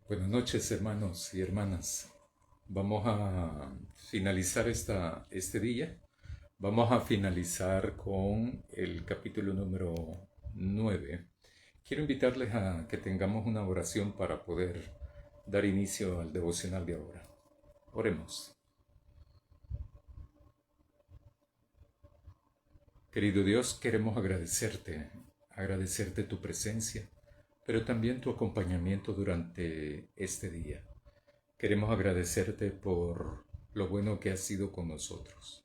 Buenas noches, hermanos y hermanas. Vamos a finalizar este día. Vamos a finalizar con el capítulo número 9. Quiero invitarles a que tengamos una oración para poder dar inicio al devocional de ahora. Oremos. Querido Dios, queremos agradecerte tu presencia, pero también tu acompañamiento durante este día. Queremos agradecerte por lo bueno que has sido con nosotros.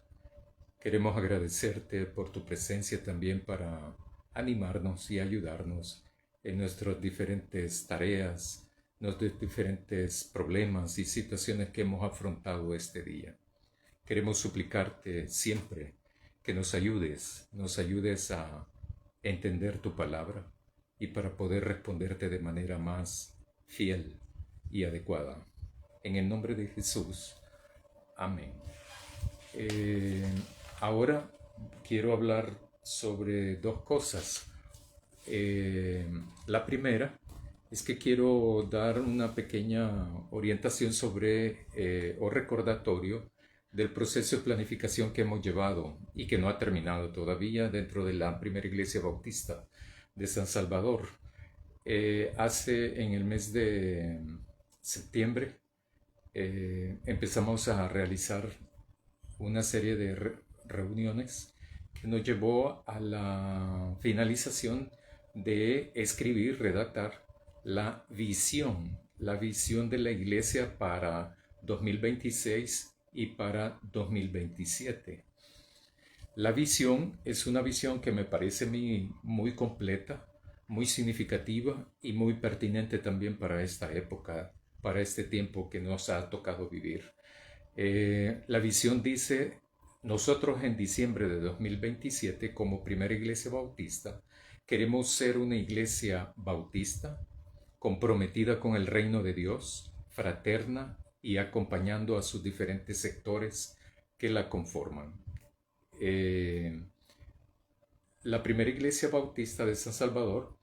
Queremos agradecerte por tu presencia también para animarnos y ayudarnos en nuestras diferentes tareas, nuestros diferentes problemas y situaciones que hemos afrontado este día. Queremos suplicarte siempre que nos ayudes a entender tu palabra y para poder responderte de manera más fiel y adecuada. En el nombre de Jesús. Amén. Eh, Ahora quiero hablar sobre dos cosas. La primera es que quiero dar una pequeña orientación sobre o recordatorio del proceso de planificación que hemos llevado y que no ha terminado todavía dentro de la primera iglesia bautista de San Salvador. Hace en el mes de septiembre empezamos a realizar una serie de reuniones que nos llevó a la finalización de escribir, redactar la visión de la iglesia para 2026 y para 2027. La visión es una visión que me parece muy completa, muy significativa y muy pertinente también para esta época, para este tiempo que nos ha tocado vivir. La visión dice, nosotros en diciembre de 2027, como primera iglesia bautista, queremos ser una iglesia bautista, comprometida con el reino de Dios, fraterna y acompañando a sus diferentes sectores que la conforman. Eh, la primera iglesia bautista de San Salvador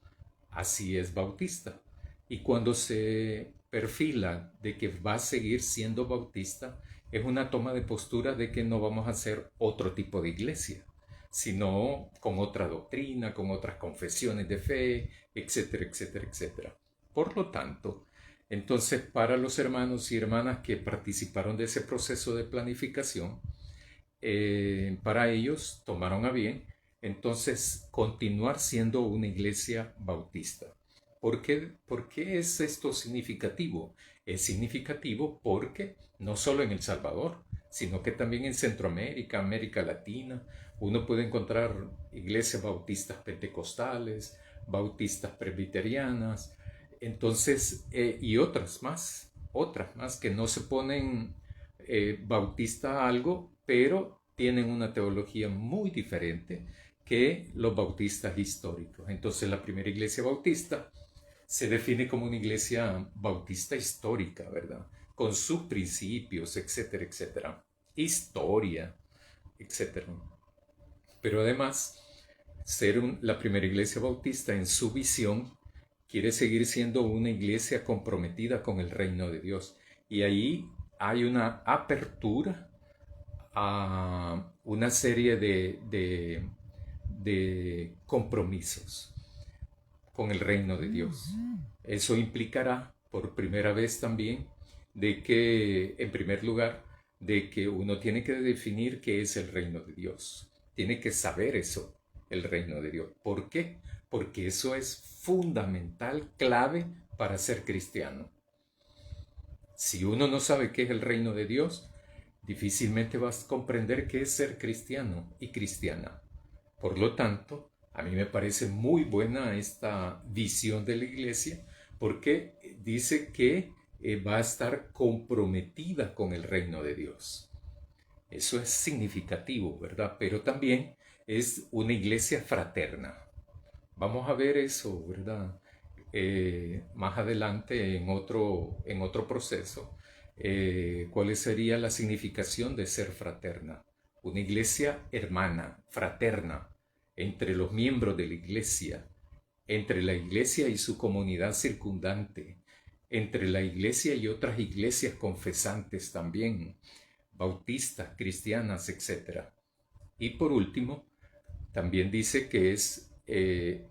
así es bautista. Y cuando se perfila de que va a seguir siendo bautista, es una toma de postura de que no vamos a hacer otro tipo de iglesia, sino con otra doctrina, con otras confesiones de fe, etcétera, etcétera, etcétera. Por lo tanto, entonces para los hermanos y hermanas que participaron de ese proceso de planificación, para ellos tomaron a bien entonces continuar siendo una iglesia bautista. ¿Por qué es esto significativo? Es significativo porque no solo en El Salvador, sino que también en Centroamérica, América Latina, uno puede encontrar iglesias bautistas pentecostales, bautistas presbiterianas, entonces, y otras más que no se ponen bautista a algo, pero tienen una teología muy diferente que los bautistas históricos. Entonces la primera iglesia bautista se define como una iglesia bautista histórica, ¿verdad? Con sus principios, etcétera, etcétera. Historia, etcétera. Pero además, la primera iglesia bautista en su visión quiere seguir siendo una iglesia comprometida con el reino de Dios. Y ahí hay una apertura a una serie de compromisos con el reino de Dios. Eso implicará por primera vez también de que, en primer lugar, de que uno tiene que definir qué es el reino de Dios. Tiene que saber eso, el reino de Dios. ¿Por qué? Porque eso es fundamental, clave para ser cristiano. Si uno no sabe qué es el reino de Dios, difícilmente vas a comprender qué es ser cristiano y cristiana. Por lo tanto, a mí me parece muy buena esta visión de la iglesia porque dice que va a estar comprometida con el reino de Dios. Eso es significativo, ¿verdad? Pero también es una iglesia fraterna. Vamos a ver eso, ¿verdad? Más adelante en otro proceso, cuál sería la significación de ser fraterna. Una iglesia hermana, fraterna, entre los miembros de la iglesia, entre la iglesia y su comunidad circundante, entre la iglesia y otras iglesias confesantes también, bautistas, cristianas, etc. Y por último, también dice que es,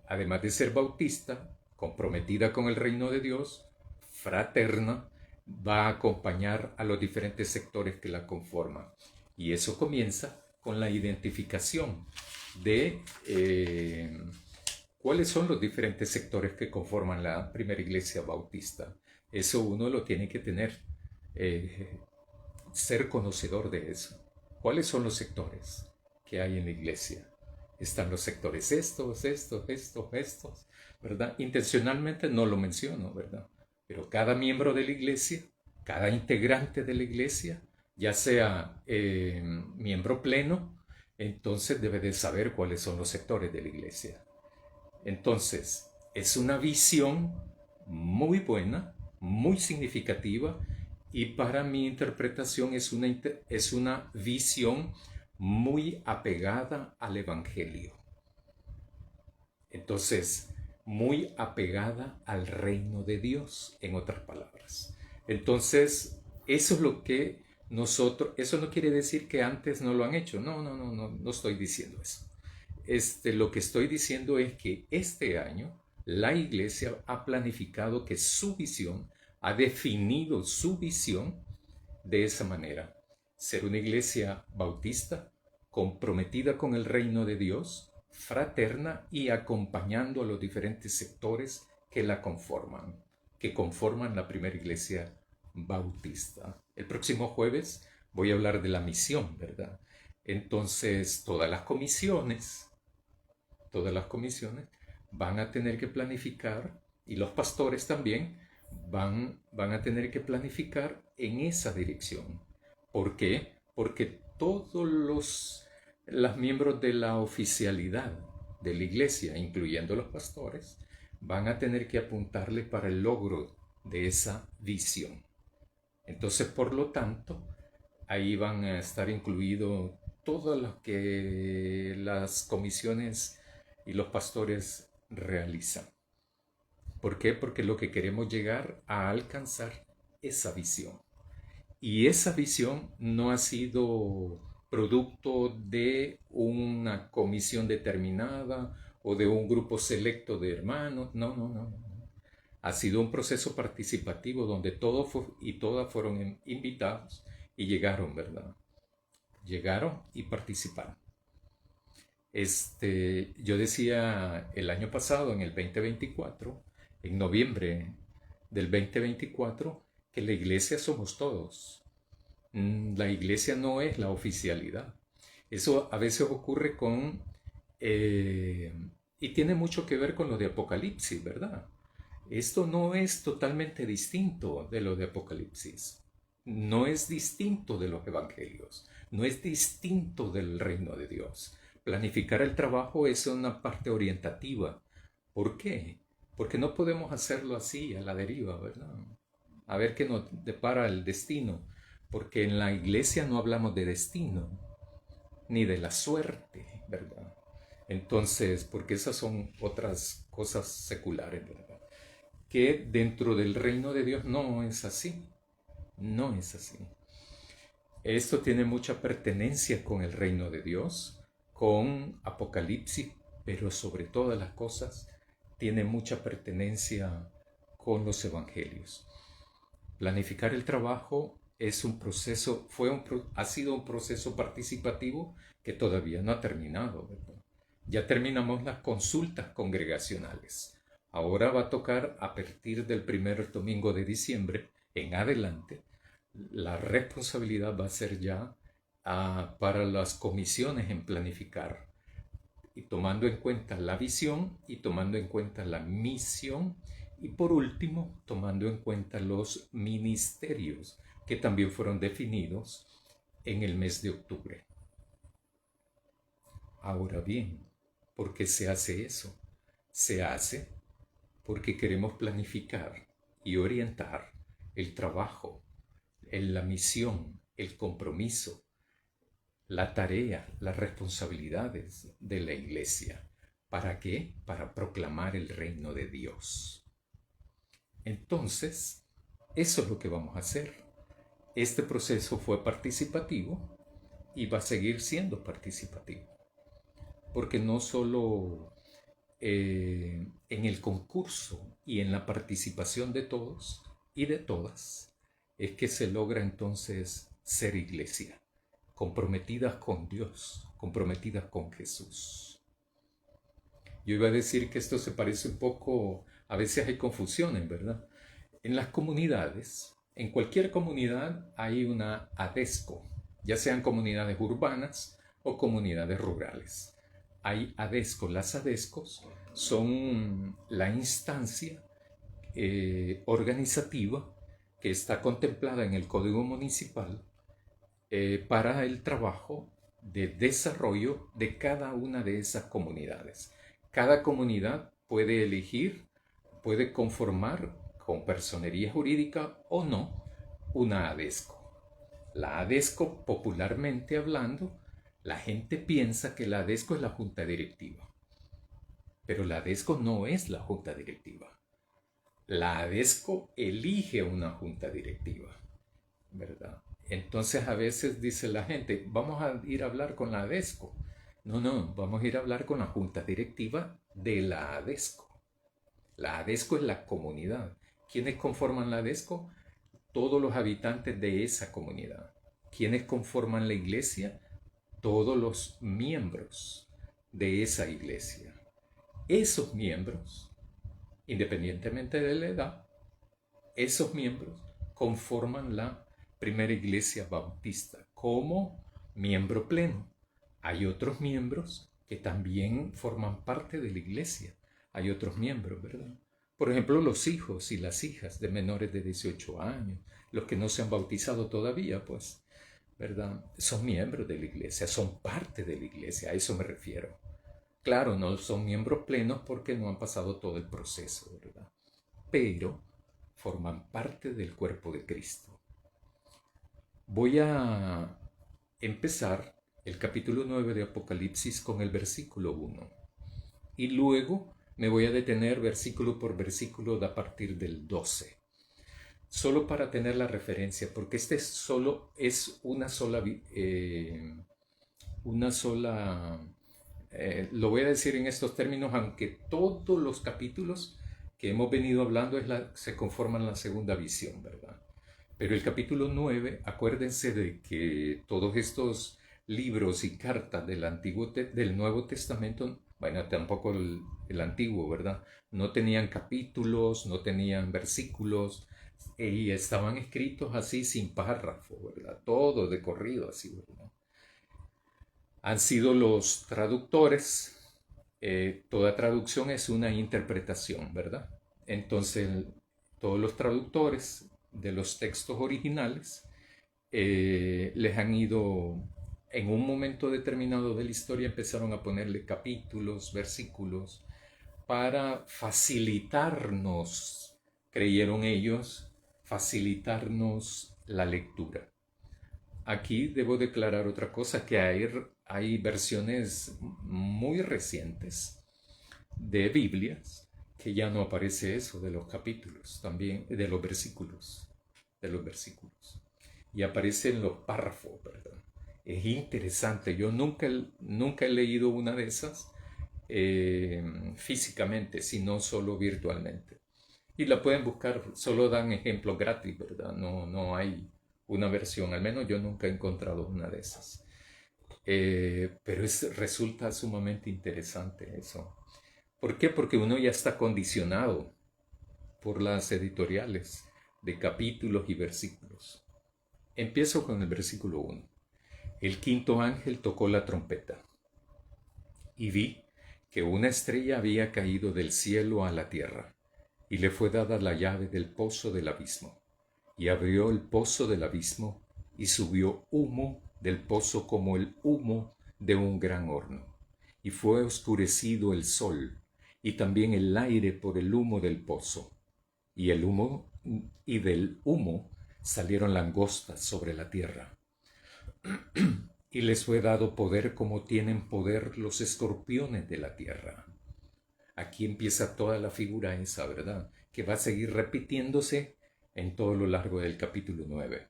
además de ser bautista, comprometida con el reino de Dios, fraterna, va a acompañar a los diferentes sectores que la conforman. Y eso comienza con la identificación de cuáles son los diferentes sectores que conforman la primera iglesia bautista. Eso uno lo tiene que tener, ser conocedor de eso. ¿Cuáles son los sectores que hay en la iglesia? Están los sectores estos, ¿verdad? Intencionalmente no lo menciono, ¿verdad? Pero cada miembro de la iglesia, cada integrante de la iglesia, ya sea miembro pleno, entonces debe de saber cuáles son los sectores de la iglesia. Entonces, es una visión muy buena, muy significativa, y para mi interpretación es una visión muy apegada al Evangelio. Entonces, muy apegada al reino de Dios, en otras palabras. Entonces, eso es lo que eso no quiere decir que antes no lo han hecho. No estoy diciendo eso. Lo que estoy diciendo es que este año la iglesia ha planificado que su visión, ha definido su visión de esa manera. Ser una iglesia bautista, comprometida con el reino de Dios, fraterna y acompañando a los diferentes sectores que la conforman, que conforman la primera iglesia bautista. El próximo jueves voy a hablar de la misión, ¿verdad? Entonces, todas las comisiones van a tener que planificar, y los pastores también van a tener que planificar en esa dirección. ¿Por qué? Porque todos los miembros de la oficialidad de la iglesia, incluyendo los pastores, van a tener que apuntarle para el logro de esa visión. Entonces, por lo tanto, ahí van a estar incluidos todo lo que las comisiones y los pastores realizan. ¿Por qué? Porque lo que queremos llegar a alcanzar esa visión. Y esa visión no ha sido producto de una comisión determinada o de un grupo selecto de hermanos. No. Ha sido un proceso participativo donde todos y todas fueron invitados y llegaron, ¿verdad? Llegaron y participaron. Yo decía el año pasado, en el 2024, en noviembre del 2024, que la iglesia somos todos. La iglesia no es la oficialidad. Eso a veces ocurre y tiene mucho que ver con lo de Apocalipsis, ¿verdad? Esto no es totalmente distinto de lo de Apocalipsis. No es distinto de los evangelios. No es distinto del reino de Dios. Planificar el trabajo es una parte orientativa. ¿Por qué? Porque no podemos hacerlo así, a la deriva, ¿verdad? A ver qué nos depara el destino. Porque en la iglesia no hablamos de destino, ni de la suerte, ¿verdad? Entonces, porque esas son otras cosas seculares, ¿verdad? Que dentro del reino de Dios no es así. No es así. Esto tiene mucha pertenencia con el reino de Dios, con Apocalipsis, pero sobre todas las cosas tiene mucha pertenencia con los evangelios. Planificar el trabajo es un proceso, ha sido un proceso participativo que todavía no ha terminado, ¿verdad? Ya terminamos las consultas congregacionales. Ahora va a tocar, a partir del primer domingo de diciembre en adelante, la responsabilidad va a ser ya para las comisiones en planificar, y tomando en cuenta la visión y tomando en cuenta la misión, y por último, tomando en cuenta los ministerios que también fueron definidos en el mes de octubre. Ahora bien, ¿por qué se hace eso? Se hace porque queremos planificar y orientar el trabajo, la misión, el compromiso, la tarea, las responsabilidades de la iglesia. ¿Para qué? Para proclamar el reino de Dios. Entonces, Eso es lo que vamos a hacer. Este proceso fue participativo y va a seguir siendo participativo. Porque no solo en el concurso y en la participación de todos y de todas es que se logra entonces ser iglesia, comprometidas con Dios, comprometidas con Jesús. Yo iba a decir que esto se parece un poco, a veces hay confusiones, ¿verdad? En las comunidades, en cualquier comunidad hay una ADESCO, ya sean comunidades urbanas o comunidades rurales. Hay ADESCO. Las ADESCOs son la instancia organizativa que está contemplada en el Código Municipal para el trabajo de desarrollo de cada una de esas comunidades. Cada comunidad puede elegir, puede conformar con personería jurídica o no una ADESCO. La ADESCO, popularmente hablando, la gente piensa que la ADESCO es la junta directiva, pero la ADESCO no es la junta directiva. La ADESCO elige una junta directiva, ¿verdad? Entonces a veces dice la gente, vamos a ir a hablar con la ADESCO. No, vamos a ir a hablar con la junta directiva de la ADESCO. La ADESCO es la comunidad. ¿Quiénes conforman la ADESCO? Todos los habitantes de esa comunidad. ¿Quiénes conforman la iglesia? Todos los miembros de esa iglesia. Esos miembros, independientemente de la edad, esos miembros conforman la primera iglesia bautista como miembro pleno. Hay otros miembros que también forman parte de la iglesia. Hay otros miembros, ¿verdad? Por ejemplo, los hijos y las hijas de menores de 18 años, los que no se han bautizado todavía, pues, ¿verdad? Son miembros de la iglesia, son parte de la iglesia, a eso me refiero. Claro, no son miembros plenos porque no han pasado todo el proceso, ¿verdad? Pero forman parte del cuerpo de Cristo. Voy a empezar el capítulo 9 de Apocalipsis con el versículo 1 y luego me voy a detener versículo por versículo a partir del 12. Solo para tener la referencia, porque este es lo voy a decir en estos términos, aunque todos los capítulos que hemos venido hablando se conforman la segunda visión, ¿verdad? Pero el capítulo 9, acuérdense de que todos estos libros y cartas del Nuevo Testamento, bueno, tampoco el Antiguo, ¿verdad? No tenían capítulos, no tenían versículos, y estaban escritos así sin párrafo, ¿verdad? Todo de corrido así, ¿verdad? Han sido los traductores, toda traducción es una interpretación, ¿verdad? Entonces, todos los traductores de los textos originales les han ido, en un momento determinado de la historia, empezaron a ponerle capítulos, versículos, para facilitarnos, creyeron ellos, facilitarnos la lectura. Aquí debo declarar otra cosa, que hay versiones muy recientes de Biblias que ya no aparece eso de los capítulos, también de los versículos, y aparecen los párrafos, ¿verdad? Es interesante, yo nunca he leído una de esas físicamente, sino solo virtualmente. Y la pueden buscar, solo dan ejemplos gratis, ¿verdad? No hay una versión, al menos yo nunca he encontrado una de esas. Pero resulta sumamente interesante eso. ¿Por qué? Porque uno ya está condicionado por las editoriales de capítulos y versículos. Empiezo con el versículo 1. El quinto ángel tocó la trompeta y vi que una estrella había caído del cielo a la tierra y le fue dada la llave del pozo del abismo. Y abrió el pozo del abismo y subió humo del pozo como el humo de un gran horno. Y fue oscurecido el sol y también el aire por el humo del pozo. Y del humo salieron langostas sobre la tierra. Y les fue dado poder como tienen poder los escorpiones de la tierra. Aquí empieza toda la figura esa, ¿verdad? Que va a seguir repitiéndose en todo lo largo del capítulo 9.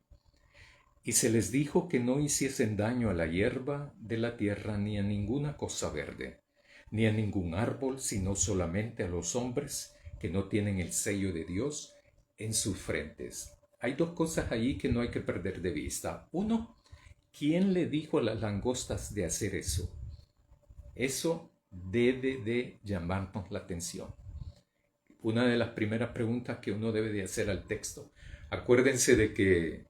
Y se les dijo que no hiciesen daño a la hierba de la tierra ni a ninguna cosa verde, ni a ningún árbol, sino solamente a los hombres que no tienen el sello de Dios en sus frentes. Hay dos cosas ahí que no hay que perder de vista. Uno, ¿quién le dijo a las langostas de hacer eso? Eso debe de llamarnos la atención. Una de las primeras preguntas que uno debe de hacer al texto. Acuérdense de que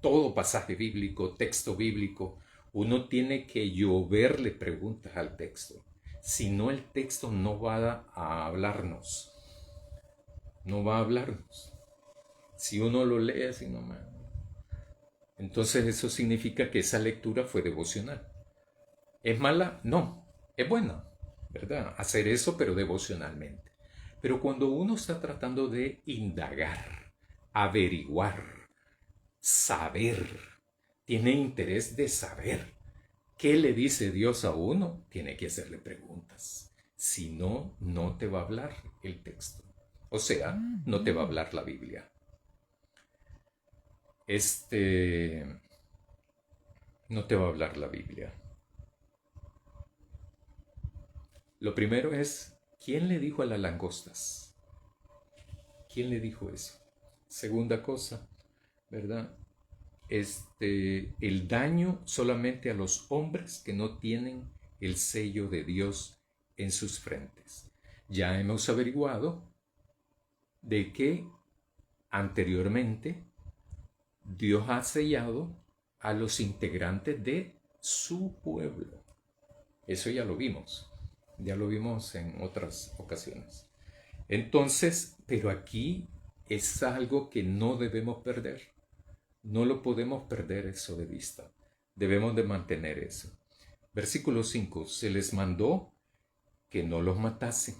todo pasaje bíblico, texto bíblico, uno tiene que lloverle preguntas al texto. Si no, el texto no va a hablarnos. No va a hablarnos. Si uno lo lee así nomás. Entonces eso significa que esa lectura fue devocional. ¿Es mala? No. Es buena, ¿verdad? Hacer eso, pero devocionalmente. Pero cuando uno está tratando de indagar, averiguar, saber, tiene interés de saber qué le dice Dios a uno, tiene que hacerle preguntas. Si no, no te va a hablar el texto. O sea, no te va a hablar la Biblia. No te va a hablar la Biblia. Lo primero es, ¿quién le dijo a las langostas? ¿Quién le dijo eso? Segunda cosa, ¿verdad? El daño solamente a los hombres que no tienen el sello de Dios en sus frentes. Ya hemos averiguado de que anteriormente Dios ha sellado a los integrantes de su pueblo. Eso ya lo vimos en otras ocasiones. Entonces, pero aquí es algo que no debemos perder. No lo podemos perder eso de vista. Debemos de mantener eso. Versículo 5. Se les mandó que no los matasen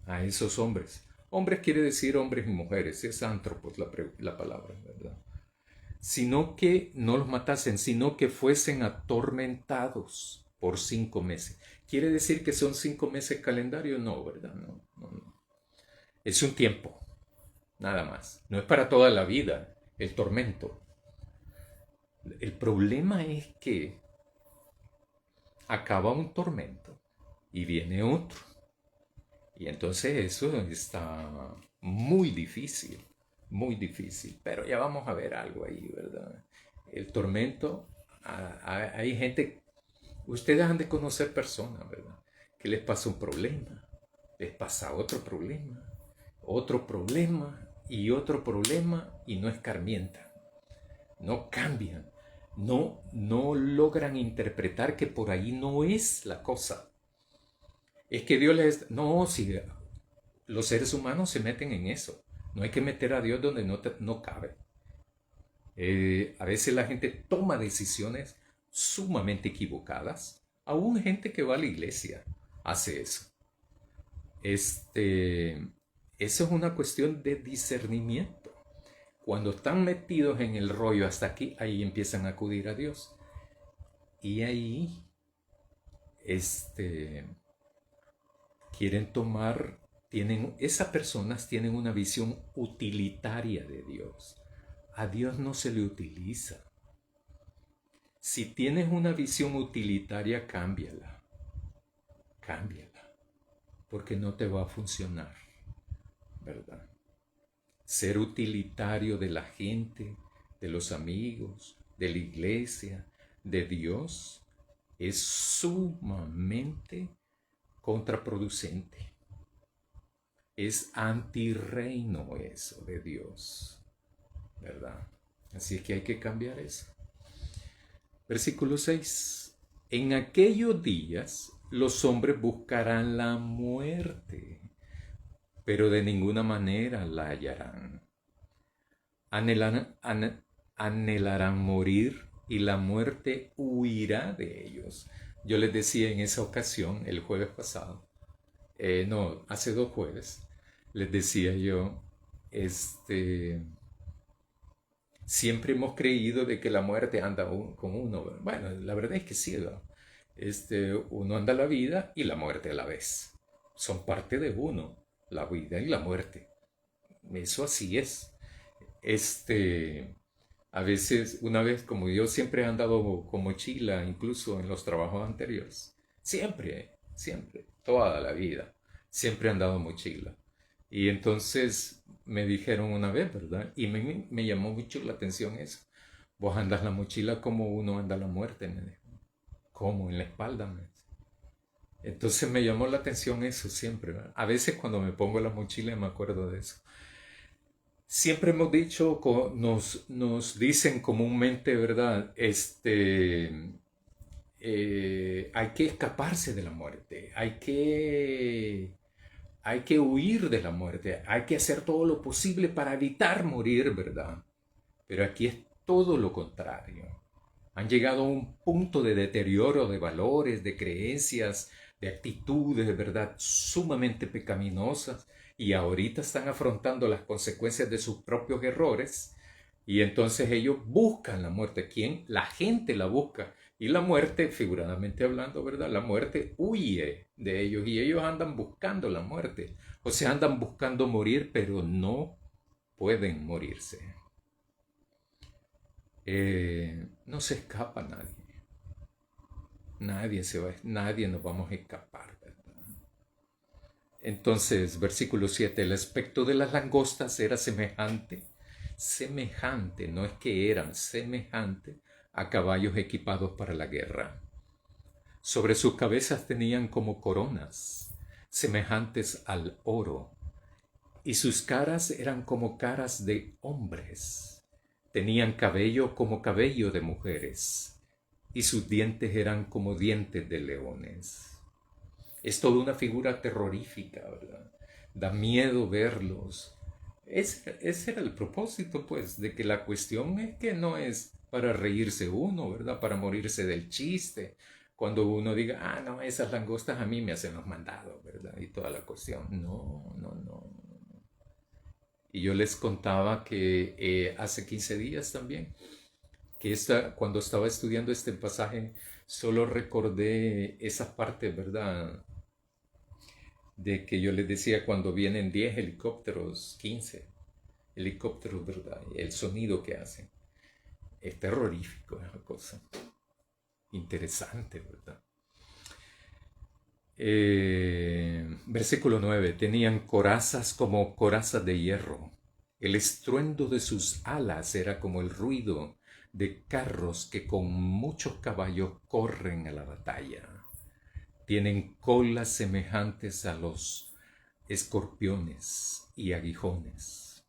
a esos hombres. Hombres quiere decir hombres y mujeres. Es antropos la palabra, ¿verdad? Sino que no los matasen, sino que fuesen atormentados por 5 meses. ¿Quiere decir que son 5 meses calendario? No, ¿verdad? No. Es un tiempo, nada más. No es para toda la vida el tormento. El problema es que acaba un tormento y viene otro. Y entonces eso está muy difícil, muy difícil. Pero ya vamos a ver algo ahí, ¿verdad? El tormento, hay gente, ustedes han de conocer personas, ¿verdad? Que les pasa un problema, les pasa otro problema y otro problema y no escarmientan, no cambian, no logran interpretar que por ahí no es la cosa. Es que Dios les... No, si los seres humanos se meten en eso. No hay que meter a Dios donde no cabe. A veces la gente toma decisiones sumamente equivocadas. Aún gente que va a la iglesia hace eso. Eso es una cuestión de discernimiento. Cuando están metidos en el rollo hasta aquí, ahí empiezan a acudir a Dios. Y ahí, esas personas tienen una visión utilitaria de Dios. A Dios no se le utiliza. Si tienes una visión utilitaria, cámbiala, porque no te va a funcionar, ¿verdad? Ser utilitario de la gente, de los amigos, de la iglesia, de Dios, es sumamente contraproducente. Es antirreino eso de Dios, ¿verdad? Así es que hay que cambiar eso. Versículo 6. En aquellos días los hombres buscarán la muerte, pero de ninguna manera la hallarán. Anhelarán morir y la muerte huirá de ellos. Yo les decía en esa ocasión, el jueves pasado, hace 2 jueves, les decía yo, siempre hemos creído de que la muerte anda con uno. Bueno, la verdad es que sí, ¿verdad? Uno anda la vida y la muerte a la vez. Son parte de uno, la vida y la muerte. Eso así es. Este, a veces, una vez, como yo siempre he andado con mochila, incluso en los trabajos anteriores, siempre, toda la vida, siempre he andado en mochila. Y entonces me dijeron una vez, ¿verdad? Y me llamó mucho la atención eso. Vos andas la mochila como uno anda la muerte, me dijo. ¿Cómo? En la espalda, me dice. Entonces me llamó la atención eso siempre, ¿verdad? A veces cuando me pongo la mochila me acuerdo de eso. Siempre hemos dicho, nos dicen comúnmente, ¿verdad? Hay que escaparse de la muerte, hay que huir de la muerte, hay que hacer todo lo posible para evitar morir, ¿verdad? Pero aquí es todo lo contrario. Han llegado a un punto de deterioro de valores, de creencias, de actitudes, de verdad, sumamente pecaminosas y ahorita están afrontando las consecuencias de sus propios errores y entonces ellos buscan la muerte. ¿Quién? La gente la busca. Y la muerte, figuradamente hablando, ¿verdad? La muerte huye de ellos y ellos andan buscando la muerte. O sea, andan buscando morir, pero no pueden morirse. No se escapa nadie. Nadie nos vamos a escapar, ¿verdad? Entonces, versículo 7, el aspecto de las langostas era semejante, no es que eran, semejante a caballos equipados para la guerra. Sobre sus cabezas tenían como coronas, semejantes al oro, y sus caras eran como caras de hombres. Tenían cabello como cabello de mujeres, y sus dientes eran como dientes de leones. Es toda una figura terrorífica, ¿verdad? Da miedo verlos. Ese era el propósito, pues, de que la cuestión es que no es para reírse uno, ¿verdad? Para morirse del chiste. Cuando uno diga, ah, no, esas langostas a mí me hacen los mandados, ¿verdad? Y toda la cuestión. No, no, no. Y yo les contaba que hace 15 días también, que cuando estaba estudiando este pasaje, solo recordé esas partes, ¿verdad? De que yo les decía cuando vienen 10 helicópteros, 15 helicópteros, ¿verdad? El sonido que hacen. Es terrorífico, es una cosa interesante, ¿verdad? Versículo 9. Tenían corazas como corazas de hierro. El estruendo de sus alas era como el ruido de carros que con muchos caballos corren a la batalla. Tienen colas semejantes a los escorpiones y aguijones.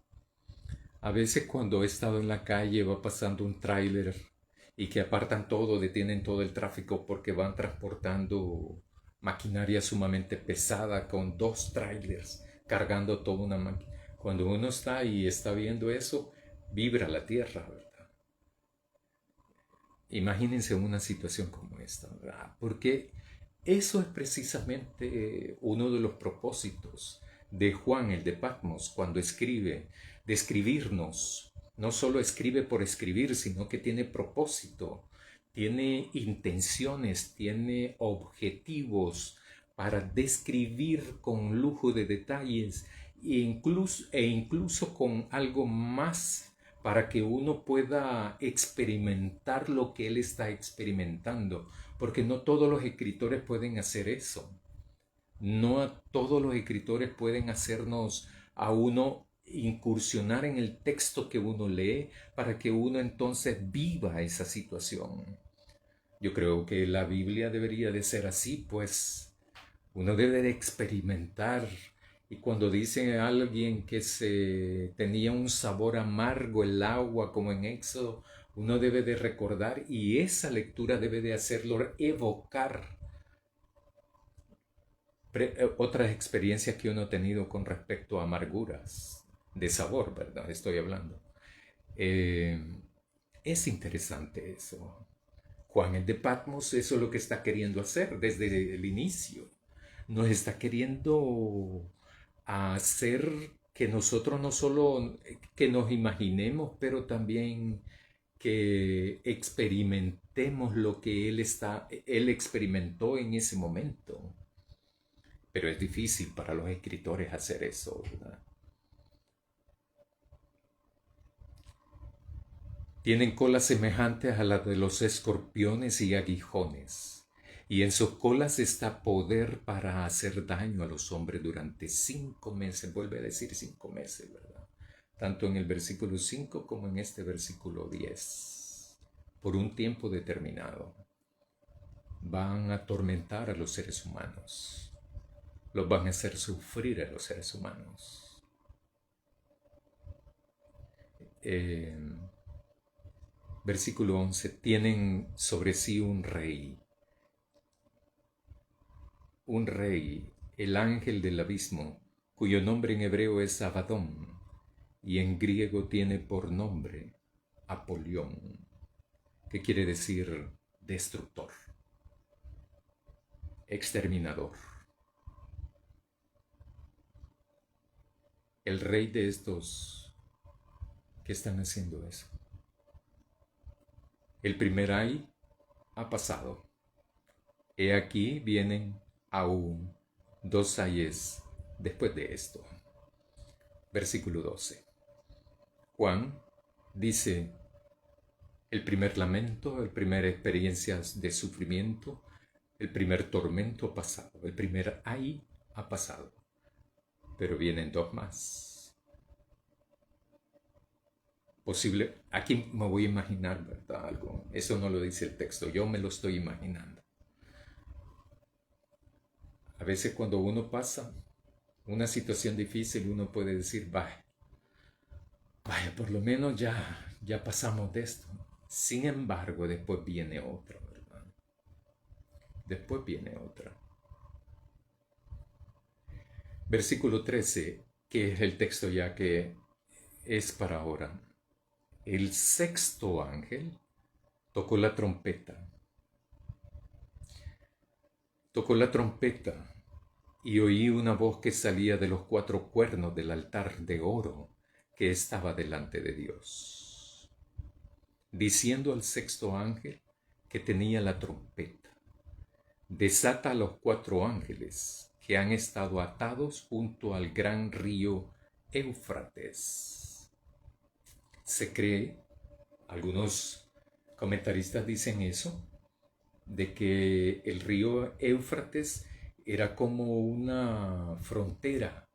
A veces cuando he estado en la calle va pasando un tráiler y que apartan todo, detienen todo el tráfico porque van transportando maquinaria sumamente pesada con 2 tráilers cargando toda una máquina. Cuando uno está y está viendo eso, vibra la tierra, ¿verdad? Imagínense una situación como esta, ¿verdad? Porque eso es precisamente uno de los propósitos de Juan el de Patmos cuando escribe, de escribirnos. No solo escribe por escribir, sino que tiene propósito, tiene intenciones, tiene objetivos para describir con lujo de detalles e incluso con algo más para que uno pueda experimentar lo que él está experimentando, porque no todos los escritores pueden hacer eso. No a todos los escritores pueden hacernos a uno incursionar en el texto que uno lee para que uno entonces viva esa situación. Yo creo que la Biblia debería de ser así, pues uno debe de experimentar. Y cuando dice a alguien que se tenía un sabor amargo el agua, como en Éxodo, uno debe de recordar y esa lectura debe de hacerlo evocar otras experiencias que uno ha tenido con respecto a amarguras de sabor, ¿verdad? Estoy hablando. Eh, es interesante eso. Juan el de Patmos, eso es lo que está queriendo hacer desde el inicio. Nos está queriendo hacer que nosotros no solo que nos imaginemos, pero también que experimentemos lo que él experimentó en ese momento. Pero es difícil para los escritores hacer eso, ¿verdad? Tienen colas semejantes a las de los escorpiones y aguijones, y en sus colas está poder para hacer daño a los hombres durante 5 meses. Vuelve a decir 5 meses, ¿verdad? Tanto en el versículo 5 como en este versículo 10. Por un tiempo determinado. Van a atormentar a los seres humanos. Los van a hacer sufrir a los seres humanos. Versículo 11. Tienen sobre sí un rey, el ángel del abismo, cuyo nombre en hebreo es Abadón, y en griego tiene por nombre Apolión, que quiere decir destructor, exterminador. El rey de estos que están haciendo eso. El primer ay ha pasado. He aquí vienen aún 2 ayes después de esto. Versículo 12. Juan dice, el primer lamento, la primera experiencia de sufrimiento, el primer tormento ha pasado, el primer ay ha pasado, pero vienen 2 más. Posible, aquí me voy a imaginar, ¿verdad? Algo, eso no lo dice el texto, yo me lo estoy imaginando. A veces cuando uno pasa una situación difícil, uno puede decir, vaya, por lo menos ya pasamos de esto. Sin embargo, después viene otra, ¿verdad? Después viene otra. Versículo 13, que es el texto ya que es para ahora. El 6º ángel tocó la trompeta. Tocó la trompeta y oí una voz que salía de los 4 cuernos del altar de oro que estaba delante de Dios, diciendo al 6º ángel que tenía la trompeta, desata a los 4 ángeles que han estado atados junto al gran río Éufrates. Se cree, algunos comentaristas dicen eso, de que el río Éufrates era como una frontera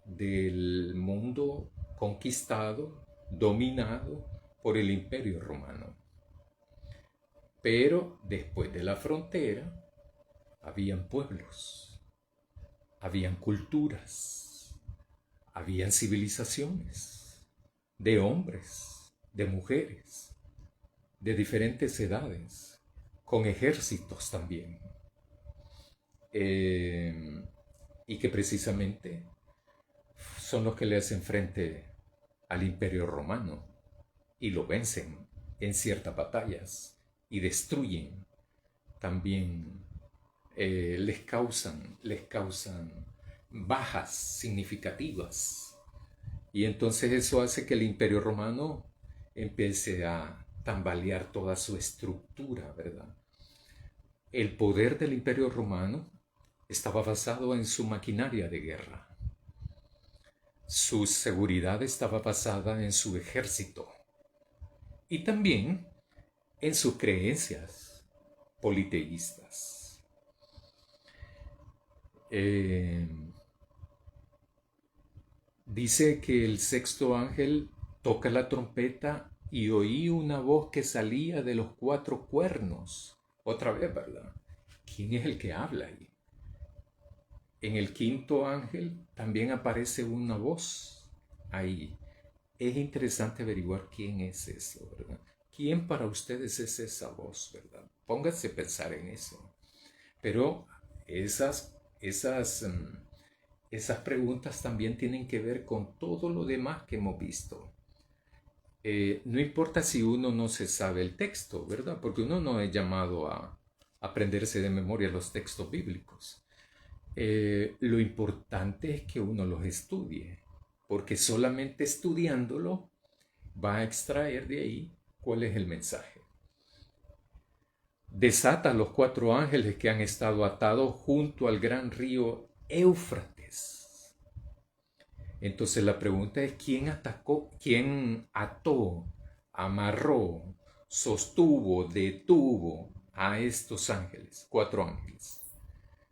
del mundo conquistado, dominado por el Imperio Romano. Pero después de la frontera habían pueblos, habían culturas, habían civilizaciones de hombres, de mujeres, de diferentes edades, con ejércitos también. Y que precisamente son los que le hacen frente al Imperio Romano y lo vencen en ciertas batallas y destruyen también, les causan bajas significativas, y entonces eso hace que el Imperio Romano empiece a tambalear toda su estructura, ¿verdad? El poder del Imperio Romano estaba basado en su maquinaria de guerra. Su seguridad estaba basada en su ejército y también en sus creencias politeístas. Dice que el 6º ángel toca la trompeta y oí una voz que salía de los 4 cuernos. Otra vez, ¿verdad? ¿Quién es el que habla ahí? En el 5º ángel también aparece una voz ahí. Es interesante averiguar quién es eso, ¿verdad? ¿Quién para ustedes es esa voz, verdad? Pónganse a pensar en eso. Pero esas preguntas también tienen que ver con todo lo demás que hemos visto. No importa si uno no se sabe el texto, ¿verdad? Porque uno no es llamado a aprenderse de memoria los textos bíblicos. Lo importante es que uno los estudie, porque solamente estudiándolo va a extraer de ahí cuál es el mensaje. Desata a los 4 ángeles que han estado atados junto al gran río Éufrates. Entonces la pregunta es, quién ató, amarró, sostuvo, detuvo a estos ángeles, 4 ángeles?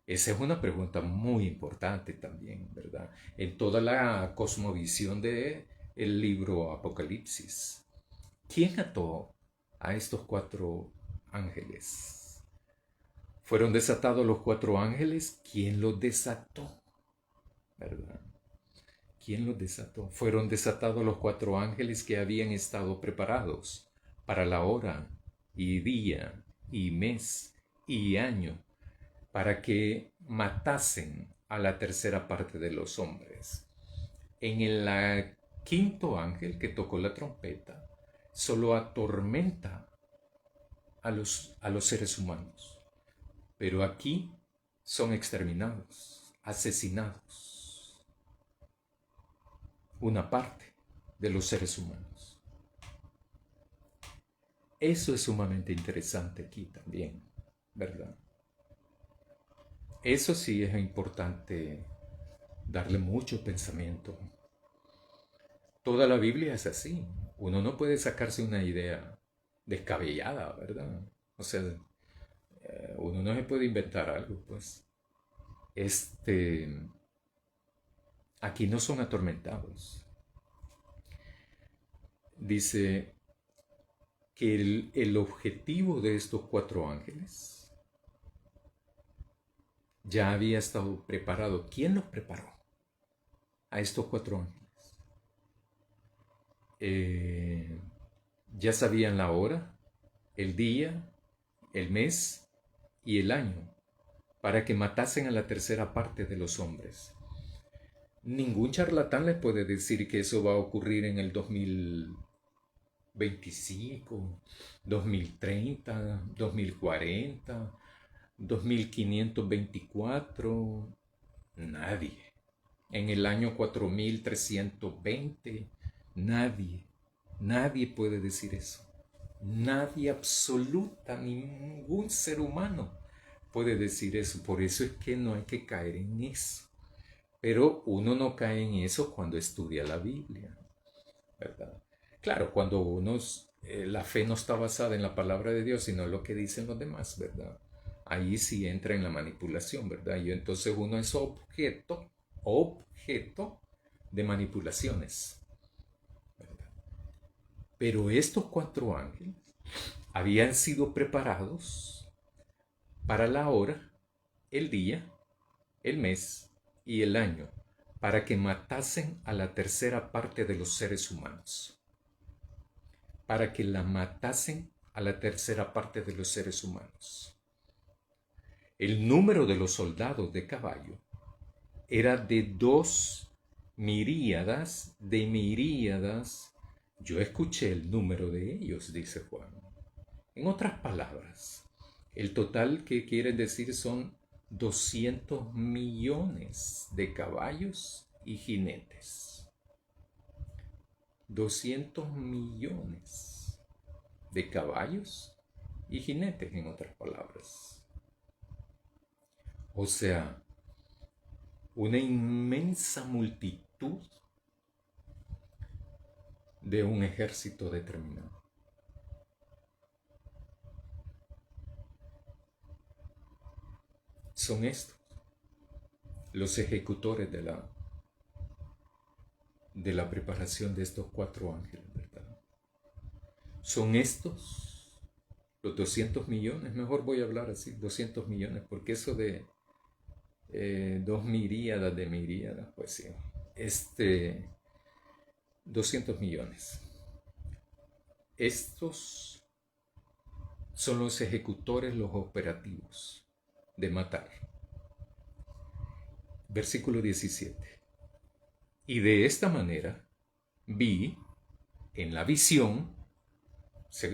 Esa es una pregunta muy importante también, ¿verdad? En toda la cosmovisión de el libro Apocalipsis. ¿Quién ató a estos 4 ángeles? ¿Fueron desatados los 4 ángeles? ¿Quién los desató? ¿Verdad? ¿Quién los desató? Fueron desatados los 4 ángeles que habían estado preparados para la hora y día y mes y año para que matasen a la tercera parte de los hombres. En el quinto ángel que tocó la trompeta, solo atormenta a los seres humanos. Pero aquí son exterminados, asesinados, una parte de los seres humanos. Eso es sumamente interesante aquí también, ¿verdad? Eso sí es importante darle mucho pensamiento. Toda la Biblia es así. Uno no puede sacarse una idea descabellada, ¿verdad? O sea, uno no se puede inventar algo, pues. Aquí no son atormentados. Dice que el objetivo de estos 4 ángeles ya había estado preparado. ¿Quién los preparó a estos 4 ángeles? Ya sabían la hora, el día, el mes y el año para que matasen a la tercera parte de los hombres. Ningún charlatán les puede decir que eso va a ocurrir en el 2025, 2030, 2040, 2524. Nadie. En el año 4320, nadie puede decir eso. Nadie, ningún ser humano puede decir eso. Por eso es que no hay que caer en eso. Pero uno no cae en eso cuando estudia la Biblia, ¿verdad? Claro, cuando la fe no está basada en la palabra de Dios, sino en lo que dicen los demás, ¿verdad? Ahí sí entra en la manipulación, ¿verdad? Y entonces uno es objeto de manipulaciones, ¿verdad? Pero estos 4 ángeles habían sido preparados para la hora, el día, el mes y el año, para que matasen a la tercera parte de los seres humanos. Para que la matasen a la tercera parte de los seres humanos. El número de los soldados de caballo era de 2 miríadas de miríadas. Yo escuché el número de ellos, dice Juan. En otras palabras, el total que quiere decir son 200 millones de caballos y jinetes. 200 millones de caballos y jinetes, en otras palabras. O sea, una inmensa multitud de un ejército determinado. Son estos los ejecutores de la preparación de estos 4 ángeles, ¿verdad? Son estos los 200 millones, mejor voy a hablar así, 200 millones, porque eso de 2 miríadas de miríadas, pues sí, 200 millones. Estos son los ejecutores, los operativos de matar. Versículo 17. Y de esta manera vi en la visión,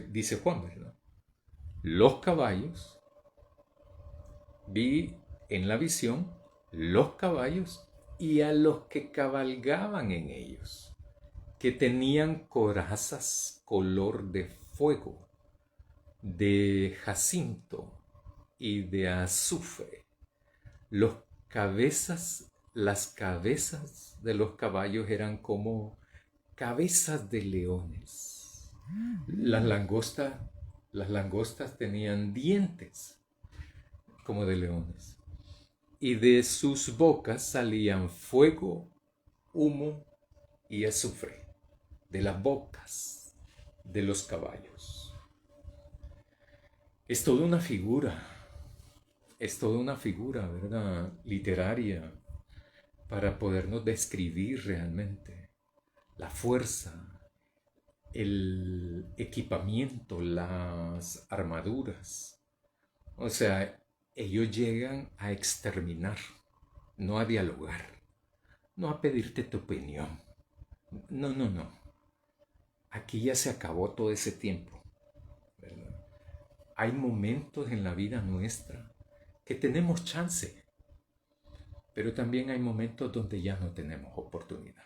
dice Juan, ¿verdad? Los caballos, vi en la visión los caballos y a los que cabalgaban en ellos, que tenían corazas color de fuego, de jacinto y de azufre. Los cabezas las cabezas de los caballos eran como cabezas de leones. Las langostas, las langostas tenían dientes como de leones. Y de sus bocas salían fuego, humo y azufre. De las bocas de los caballos. Es toda una figura. Es toda una figura, ¿verdad? Literaria para podernos describir realmente la fuerza, el equipamiento, las armaduras. O sea, ellos llegan a exterminar, no a dialogar, no a pedirte tu opinión. No, no, no. Aquí ya se acabó todo ese tiempo, ¿verdad? Hay momentos en la vida nuestra que tenemos chance, pero también hay momentos donde ya no tenemos oportunidad.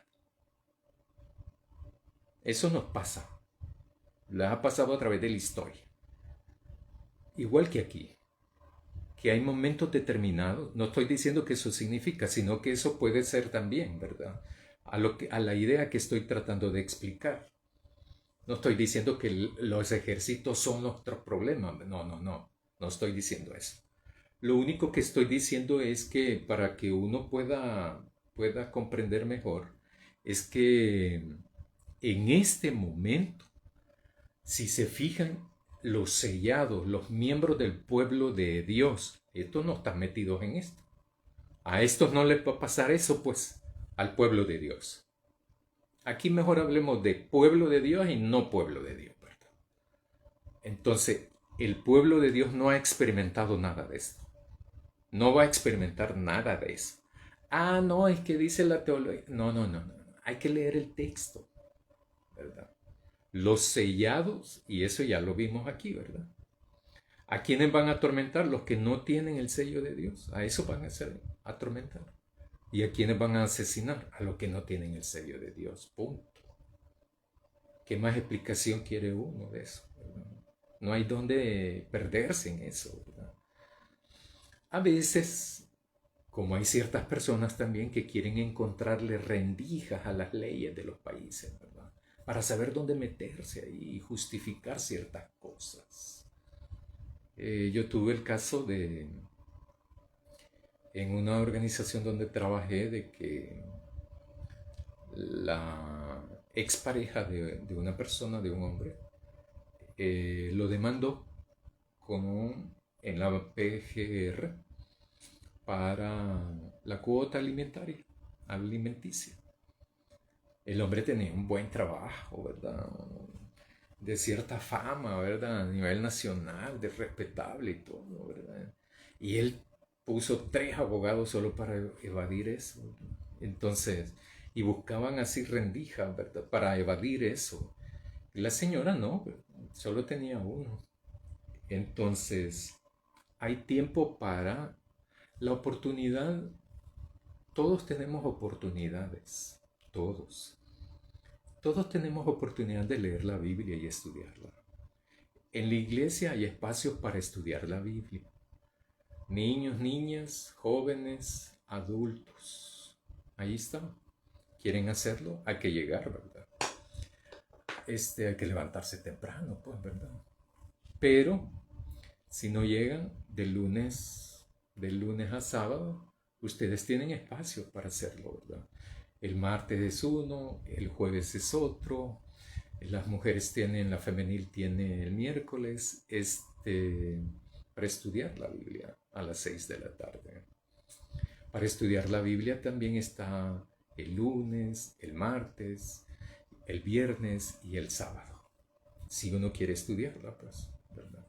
Eso nos pasa. Les ha pasado a través de la historia. Igual que aquí, que hay momentos determinados, no estoy diciendo que eso significa, sino que eso puede ser también, ¿verdad? A la idea que estoy tratando de explicar. No estoy diciendo que los ejércitos son nuestro problema, no, no, no, no estoy diciendo eso. Lo único que estoy diciendo es que para que uno pueda comprender mejor, es que en este momento, si se fijan, los sellados, los miembros del pueblo de Dios, estos no están metidos en esto. A estos no les va a pasar eso, pues, al pueblo de Dios. Aquí mejor hablemos de pueblo de Dios y no pueblo de Dios, ¿verdad? Entonces, el pueblo de Dios no ha experimentado nada de esto. No va a experimentar nada de eso. Ah, no, es que dice la teología. No, no, no, no. Hay que leer el texto, ¿verdad? Los sellados, y eso ya lo vimos aquí, ¿verdad? ¿A quiénes van a atormentar? Los que no tienen el sello de Dios. A eso van a ser atormentados. ¿Y a quiénes van a asesinar? A los que no tienen el sello de Dios. Punto. ¿Qué más explicación quiere uno de eso? ¿Verdad? No hay dónde perderse en eso, ¿verdad? A veces, como hay ciertas personas también que quieren encontrarle rendijas a las leyes de los países, ¿verdad? Para saber dónde meterse ahí y justificar ciertas cosas. Yo tuve el caso en una organización donde trabajé, de que la expareja de una persona, de un hombre, lo demandó en la PGR para la cuota alimenticia. El hombre tenía un buen trabajo, ¿verdad? De cierta fama, ¿verdad? A nivel nacional, de respetable y todo, ¿verdad? Y él puso 3 abogados solo para evadir eso, ¿verdad? Entonces, y buscaban así rendijas, ¿verdad? Para evadir eso. Y la señora no, ¿verdad? Solo tenía uno. Entonces, hay tiempo para la oportunidad. Todos tenemos oportunidades, todos. Todos tenemos oportunidad de leer la Biblia y estudiarla. En la iglesia hay espacios para estudiar la Biblia. Niños, niñas, jóvenes, adultos. Ahí está. ¿Quieren hacerlo? Hay que llegar, ¿verdad? Hay que levantarse temprano, pues, ¿verdad? Pero si no llegan de lunes a sábado, ustedes tienen espacio para hacerlo, ¿verdad? El martes es uno, el jueves es otro, las mujeres la femenil tiene el miércoles, para estudiar la Biblia a las 6 de la tarde. Para estudiar la Biblia también está el lunes, el martes, el viernes y el sábado. Si uno quiere estudiarla, pues, ¿verdad?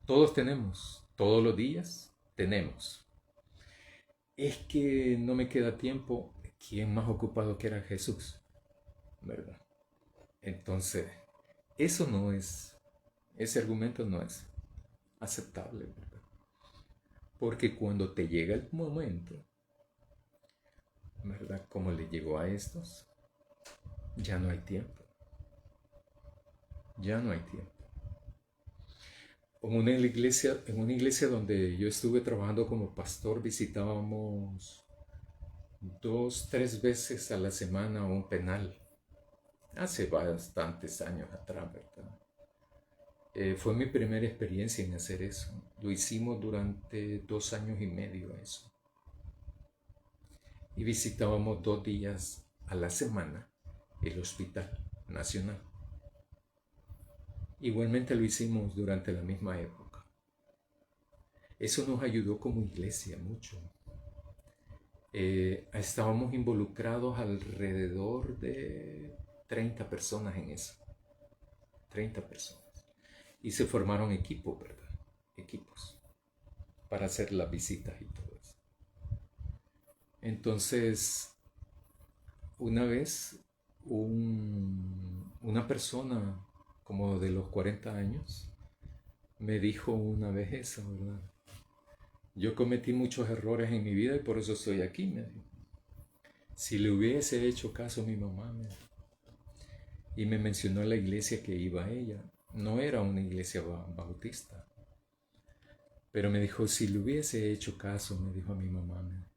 Todos tenemos, todos los días tenemos. Es que no me queda tiempo. ¿Quién más ocupado que era Jesús? ¿Verdad? Entonces, ese argumento no es aceptable, ¿verdad? Porque cuando te llega el momento, ¿verdad? Como le llegó a estos, ya no hay tiempo. Ya no hay tiempo. En una iglesia donde yo estuve trabajando como pastor, visitábamos 2, 3 veces a la semana a un penal. Hace bastantes años atrás, ¿verdad? Fue mi primera experiencia en hacer eso. Lo hicimos durante 2 años y medio eso. Y visitábamos 2 días a la semana el Hospital Nacional. Igualmente lo hicimos durante la misma época. Eso nos ayudó como iglesia mucho. Estábamos involucrados alrededor de 30 personas en eso. 30 personas. Y se formaron equipos, ¿verdad? Equipos para hacer las visitas y todo eso. Entonces, una vez una persona como de los 40 años me dijo una vez eso, ¿verdad? Yo cometí muchos errores en mi vida y por eso estoy aquí, me dijo. Si le hubiese hecho caso a mi mamá, me dijo. Y me mencionó la iglesia que iba a ella. No era una iglesia bautista. Pero me dijo, si le hubiese hecho caso, me dijo a mi mamá,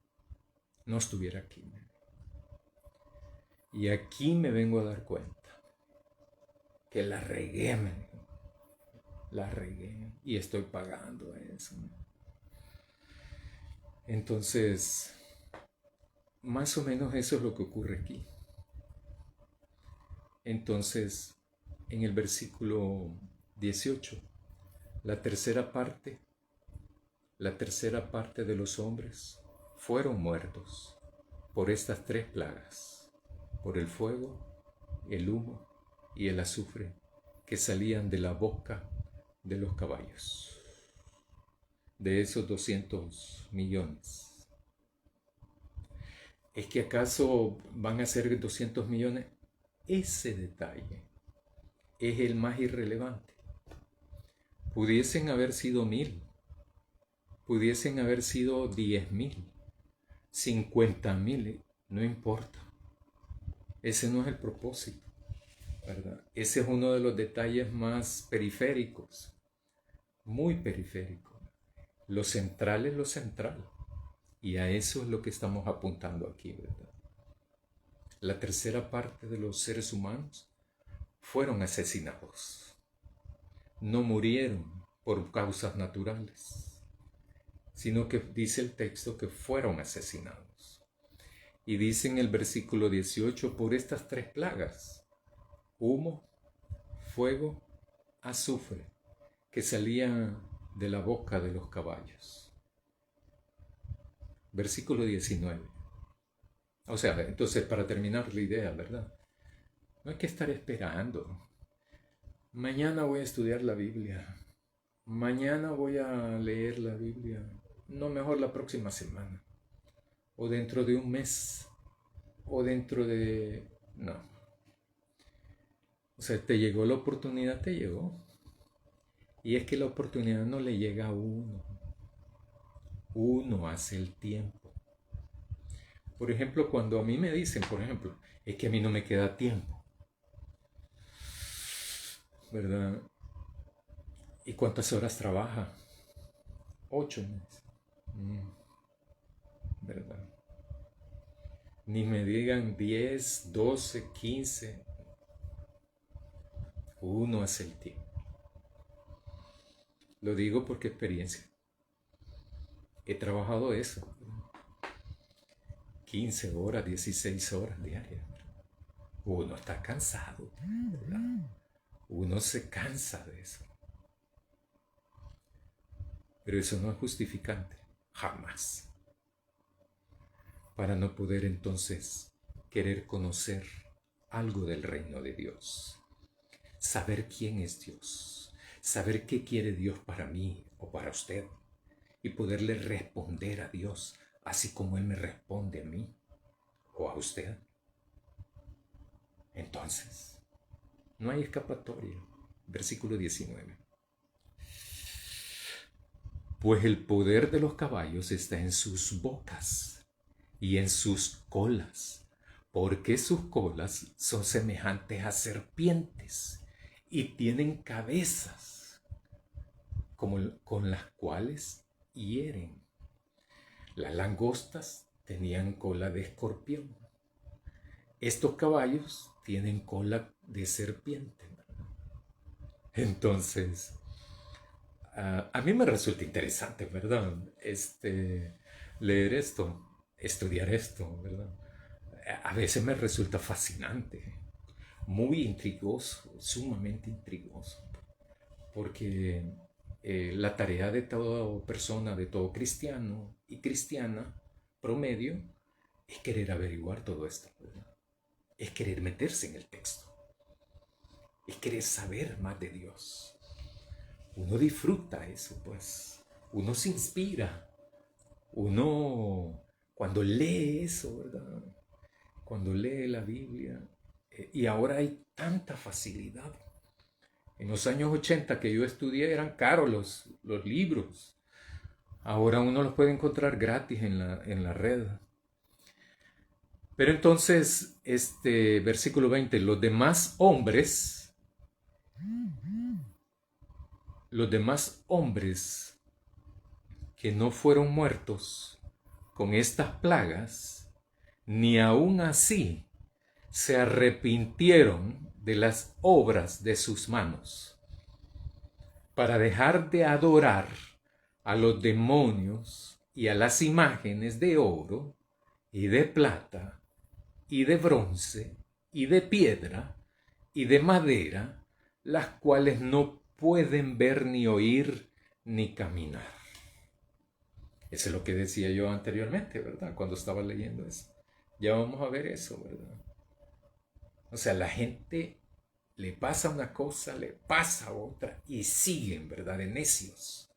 no estuviera aquí. Y aquí me vengo a dar cuenta que la regué, me dijo. La regué y estoy pagando eso. Entonces, más o menos eso es lo que ocurre aquí. Entonces, en el versículo 18, la tercera parte de los hombres fueron muertos por estas 3 plagas, por el fuego, el humo y el azufre que salían de la boca de los caballos, de esos 200 millones. ¿Es que acaso van a ser 200 millones? Ese detalle es el más irrelevante. Pudiesen haber sido 1000, pudiesen haber sido 10,000, 50,000, no importa. Ese no es el propósito, ¿verdad? Ese es uno de los detalles más periféricos, muy periféricos. Lo central es lo central. Y a eso es lo que estamos apuntando aquí, ¿verdad? La tercera parte de los seres humanos fueron asesinados. No murieron por causas naturales, sino que dice el texto que fueron asesinados. Y dice en el versículo 18, por estas 3 plagas, humo, fuego, azufre, que salían de la boca de los caballos. Versículo 19. O sea, entonces para terminar la idea, ¿verdad? No hay que estar esperando. Mañana voy a estudiar la Biblia. Mañana voy a leer la Biblia. No, mejor la próxima semana. O dentro de un mes. O dentro de... No. O sea, te llegó la oportunidad, te llegó. Y es que la oportunidad no le llega a uno. Uno hace el tiempo. Por ejemplo, cuando a mí me dicen, por ejemplo, es que a mí no me queda tiempo, ¿verdad? ¿Y cuántas horas trabaja? 8 meses, ¿verdad? Ni me digan 10, 12, 15. Uno hace el tiempo. Lo digo porque experiencia. He trabajado eso. 15 horas, 16 horas diarias. Uno está cansado, ¿verdad? Uno se cansa de eso. Pero eso no es justificante, jamás. Para no poder entonces querer conocer algo del reino de Dios. Saber quién es Dios. Saber qué quiere Dios para mí o para usted. Y poderle responder a Dios así como Él me responde a mí o a usted. Entonces, no hay escapatoria. Versículo 19. Pues el poder de los caballos está en sus bocas y en sus colas, porque sus colas son semejantes a serpientes y tienen cabezas con las cuales hieren. Las langostas tenían cola de escorpión. Estos caballos tienen cola de serpiente. Entonces, a mí me resulta interesante, ¿verdad? Leer esto, estudiar esto, ¿verdad? A veces me resulta fascinante, muy intrigoso, sumamente intrigoso, porque la tarea de toda persona, de todo cristiano y cristiana promedio, es querer averiguar todo esto, ¿verdad? Es querer meterse en el texto, es querer saber más de Dios. Uno disfruta eso, pues. Uno se inspira. Uno, cuando lee eso, ¿verdad? Cuando lee la Biblia. Y ahora hay tanta facilidad. En los años 80 que yo estudié eran caros los libros. Ahora uno los puede encontrar gratis en la red. Pero entonces, versículo 20, los demás hombres que no fueron muertos con estas plagas, ni aun así se arrepintieron de las obras de sus manos, para dejar de adorar a los demonios y a las imágenes de oro y de plata y de bronce y de piedra y de madera, las cuales no pueden ver ni oír ni caminar. Eso es lo que decía yo anteriormente, ¿verdad? Cuando estaba leyendo eso. Ya vamos a ver eso, ¿verdad? O sea, la gente le pasa una cosa, le pasa otra y siguen, ¿verdad? De necios,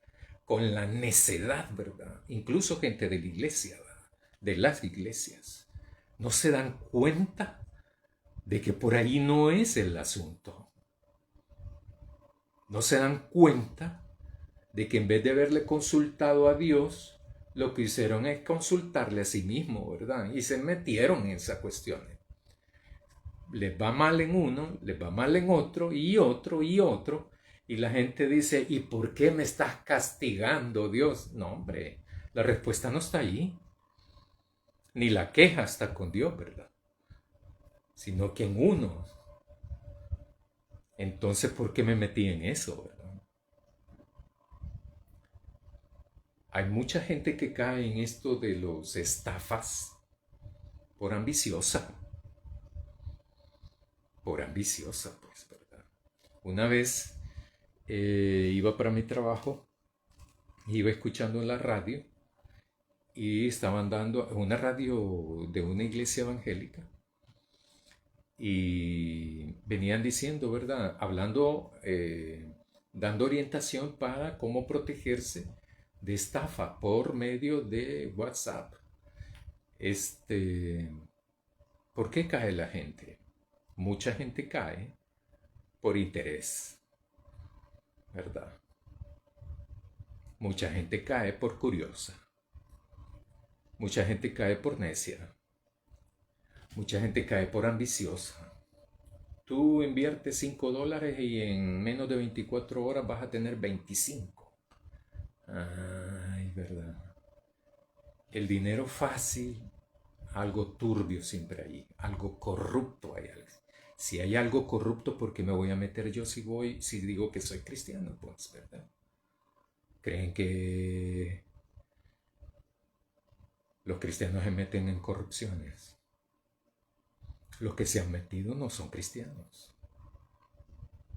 con la necedad, ¿verdad? Incluso gente de la iglesia, ¿verdad? De las iglesias. No se dan cuenta de que por ahí no es el asunto. No se dan cuenta de que en vez de haberle consultado a Dios, lo que hicieron es consultarle a sí mismo, ¿verdad? Y se metieron en esas cuestiones. Les va mal en uno, les va mal en otro, y otro, y otro. Y la gente dice, ¿y por qué me estás castigando, Dios? No, hombre, la respuesta no está allí. Ni la queja está con Dios, ¿verdad? Sino que en uno. Entonces, ¿por qué me metí en eso, verdad? Hay mucha gente que cae en esto de los estafas por ambiciosa. Por ambiciosa, pues, ¿verdad? Una vez iba para mi trabajo, iba escuchando en la radio y estaban dando una radio de una iglesia evangélica y venían diciendo, ¿verdad? Hablando, dando orientación para cómo protegerse de estafa por medio de WhatsApp. ¿Por qué cae la gente? Mucha gente cae por interés, ¿verdad? Mucha gente cae por curiosa. Mucha gente cae por necia. Mucha gente cae por ambiciosa. Tú inviertes $5 y en menos de 24 horas vas a tener 25. Ay, ¿verdad? El dinero fácil, algo turbio siempre hay, algo corrupto hay. Si hay algo corrupto, ¿por qué me voy a meter yo si digo que soy cristiano? Pues, ¿verdad? Creen que los cristianos se meten en corrupciones. Los que se han metido no son cristianos.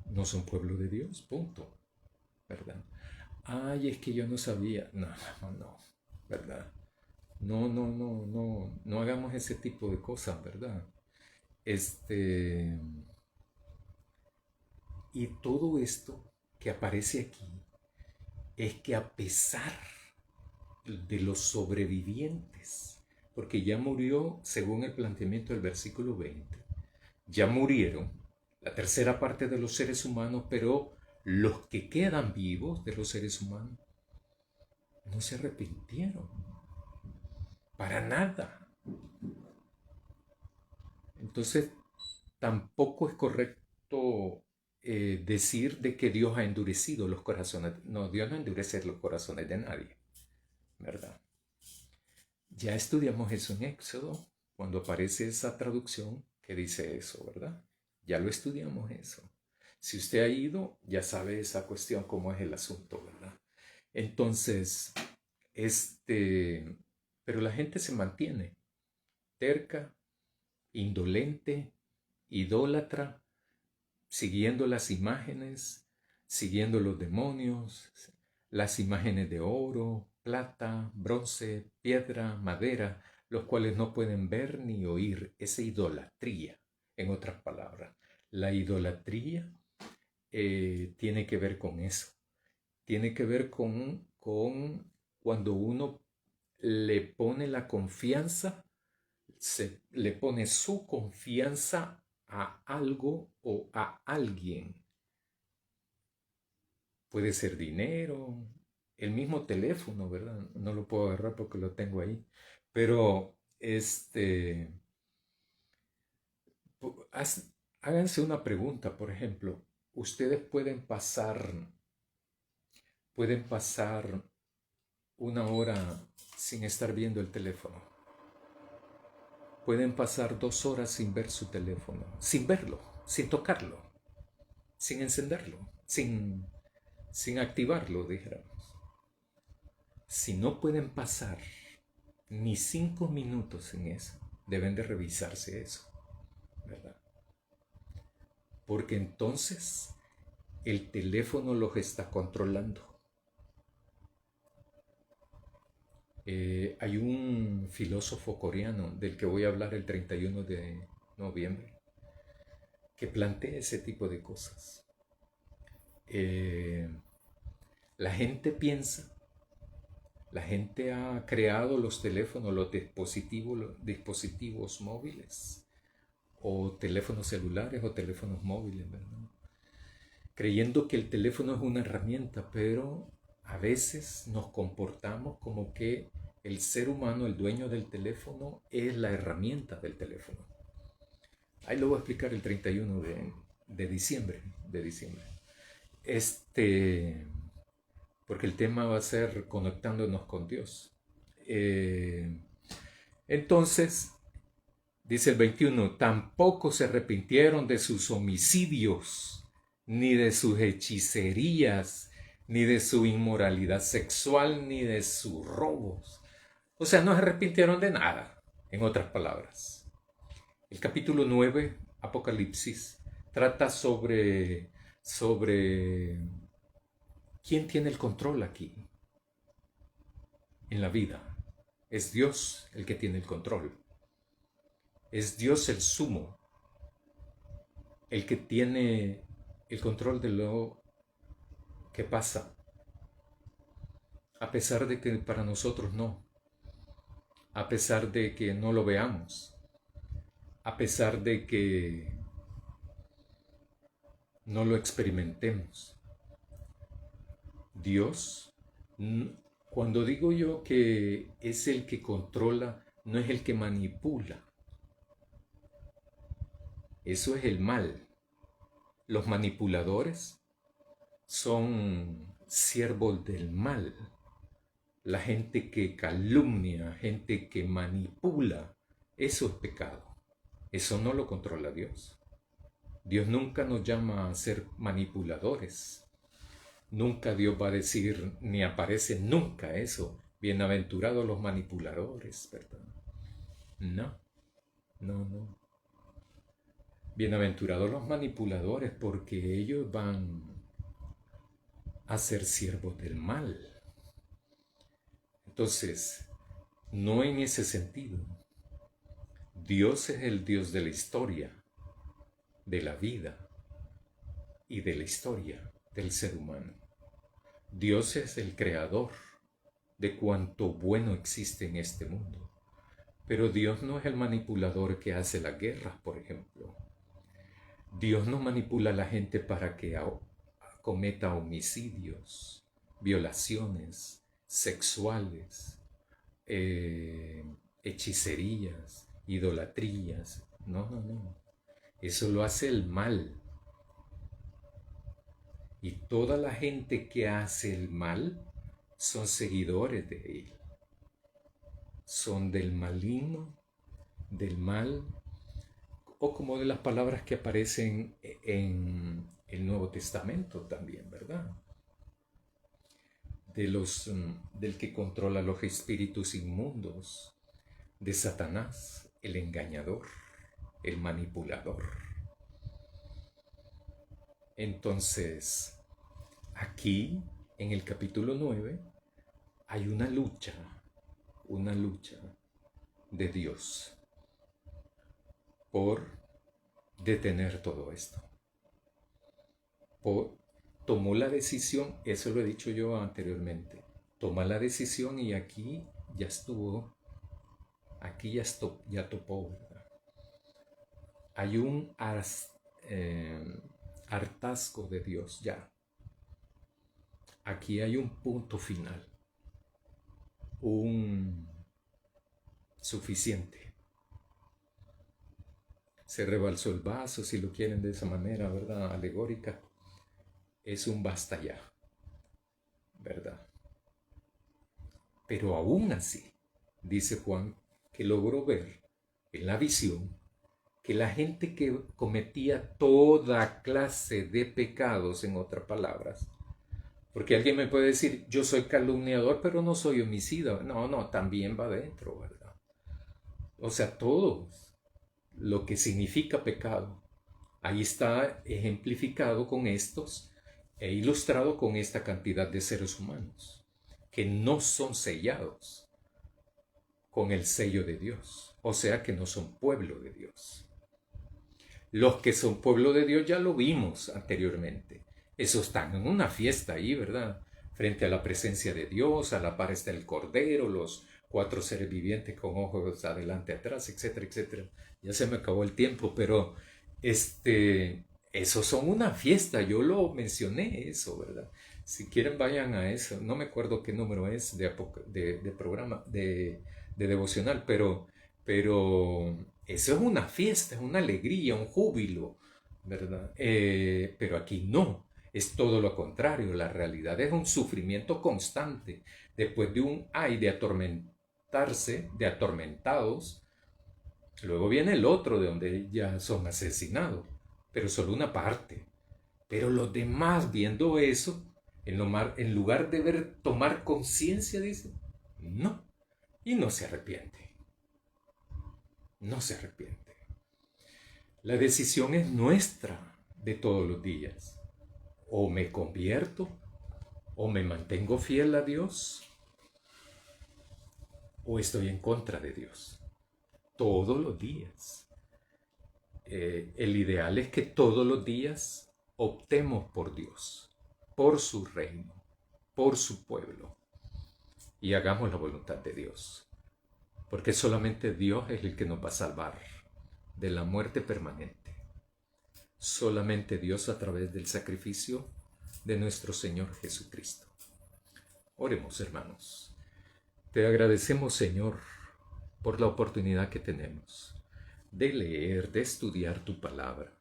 No son pueblo de Dios, punto. ¿Verdad? Ay, es que yo no sabía. No, no, no, ¿verdad? No, no, no, no, no hagamos ese tipo de cosas, ¿verdad? Y todo esto que aparece aquí es que a pesar de los sobrevivientes, porque ya murió, según el planteamiento del versículo 20, ya murieron la tercera parte de los seres humanos, pero los que quedan vivos de los seres humanos no se arrepintieron para nada. Entonces, tampoco es correcto decir de que Dios ha endurecido los corazones. No, Dios no endurece los corazones de nadie, ¿verdad? Ya estudiamos eso en Éxodo, cuando aparece esa traducción que dice eso, ¿verdad? Ya lo estudiamos eso. Si usted ha ido, ya sabe esa cuestión, cómo es el asunto, ¿verdad? Entonces, pero la gente se mantiene terca, indolente, idólatra, siguiendo las imágenes, siguiendo los demonios, las imágenes de oro, plata, bronce, piedra, madera, los cuales no pueden ver ni oír. Esa idolatría, en otras palabras. La idolatría tiene que ver con eso. Tiene que ver con cuando uno le pone la confianza, le pone su confianza a algo o a alguien. Puede ser dinero, el mismo teléfono, ¿verdad? No lo puedo agarrar porque lo tengo ahí. Pero, háganse una pregunta, por ejemplo. Ustedes pueden pasar una hora sin estar viendo el teléfono. Pueden pasar 2 horas sin ver su teléfono, sin verlo, sin tocarlo, sin encenderlo, sin activarlo, dijéramos. Si no pueden pasar ni 5 minutos en eso, deben de revisarse eso, ¿verdad? Porque entonces el teléfono los está controlando. Hay un filósofo coreano del que voy a hablar el 31 de noviembre que plantea ese tipo de cosas. La gente piensa, la gente ha creado los teléfonos, los dispositivos móviles, o teléfonos celulares o teléfonos móviles, ¿verdad? Creyendo que el teléfono es una herramienta, pero a veces nos comportamos como que el ser humano, el dueño del teléfono, es la herramienta del teléfono. Ahí lo voy a explicar el 31 de diciembre. Porque el tema va a ser conectándonos con Dios. Entonces, dice el 21, tampoco se arrepintieron de sus homicidios, ni de sus hechicerías, ni de su inmoralidad sexual, ni de sus robos. O sea, no se arrepintieron de nada, en otras palabras. El capítulo 9, Apocalipsis, trata sobre quién tiene el control aquí, en la vida. Es Dios el que tiene el control. Es Dios el sumo, el que tiene el control de lo que pasa, a pesar de que para nosotros no, a pesar de que no lo veamos, a pesar de que no lo experimentemos. Dios, cuando digo yo que es el que controla, no es el que manipula. Eso es el mal. Los manipuladores son siervos del mal. La gente que calumnia, gente que manipula, eso es pecado. Eso no lo controla Dios. Dios nunca nos llama a ser manipuladores. Nunca Dios va a decir, ni aparece nunca eso. Bienaventurados los manipuladores, ¿verdad? No. Bienaventurados los manipuladores, porque ellos van a ser siervos del mal. Entonces, no en ese sentido. Dios es el Dios de la historia, de la vida y de la historia del ser humano. Dios es el creador de cuanto bueno existe en este mundo. Pero Dios no es el manipulador que hace las guerras, por ejemplo. Dios no manipula a la gente para que cometa homicidios, violaciones sexuales, hechicerías, idolatrías. No. Eso lo hace el mal. Y toda la gente que hace el mal son seguidores de él. son del maligno, del mal, o como de las palabras que aparecen en el Nuevo Testamento también, ¿verdad? Del que controla los espíritus inmundos, de Satanás, el engañador, el manipulador. Entonces, aquí, en el capítulo 9, hay una lucha de Dios por detener todo esto. Tomó la decisión, eso lo he dicho yo anteriormente, toma la decisión y aquí ya estuvo, ya topó, ¿verdad? Hay un hartazgo de Dios ya. Aquí hay un punto final, un suficiente. Se rebalsó el vaso, si lo quieren de esa manera, ¿verdad? Alegórica. Es un basta ya, ¿verdad? Pero aún así, dice Juan, que logró ver en la visión que la gente que cometía toda clase de pecados, en otras palabras, porque alguien me puede decir, yo soy calumniador, pero no soy homicida. No, también va adentro, ¿verdad? O sea, todo lo que significa pecado, ahí está ejemplificado con estos e ilustrado con esta cantidad de seres humanos que no son sellados con el sello de Dios, o sea que no son pueblo de Dios. Los que son pueblo de Dios ya lo vimos anteriormente. Esos están en una fiesta ahí, ¿verdad? Frente a la presencia de Dios, a la par está el Cordero, los 4 seres vivientes con ojos adelante, atrás, etcétera, etcétera. Ya se me acabó el tiempo, pero esos son una fiesta, yo lo mencioné eso, ¿verdad? Si quieren vayan a eso, no me acuerdo qué número es de programa, de devocional, pero eso es una fiesta, es una alegría, un júbilo, ¿verdad? Pero aquí no, es todo lo contrario, la realidad es un sufrimiento constante. Después de un ay de atormentarse, de atormentados, luego viene el otro de donde ya son asesinados, pero solo una parte. Pero los demás viendo eso, en lugar de tomar conciencia, dicen, no, y no se arrepiente. No se arrepiente. La decisión es nuestra de todos los días. O me convierto, o me mantengo fiel a Dios, o estoy en contra de Dios. Todos los días. El ideal es que todos los días optemos por Dios, por su reino, por su pueblo, y hagamos la voluntad de Dios. Porque solamente Dios es el que nos va a salvar de la muerte permanente. Solamente Dios a través del sacrificio de nuestro Señor Jesucristo. Oremos, hermanos. Te agradecemos, Señor, por la oportunidad que tenemos de leer, de estudiar tu palabra,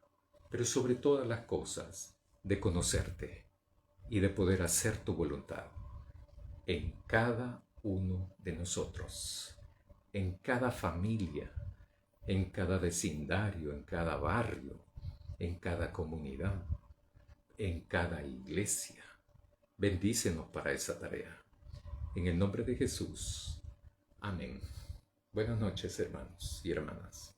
pero sobre todas las cosas, de conocerte y de poder hacer tu voluntad en cada uno de nosotros, en cada familia, en cada vecindario, en cada barrio, en cada comunidad, en cada iglesia. Bendícenos para esa tarea. En el nombre de Jesús. Amén. Buenas noches, hermanos y hermanas.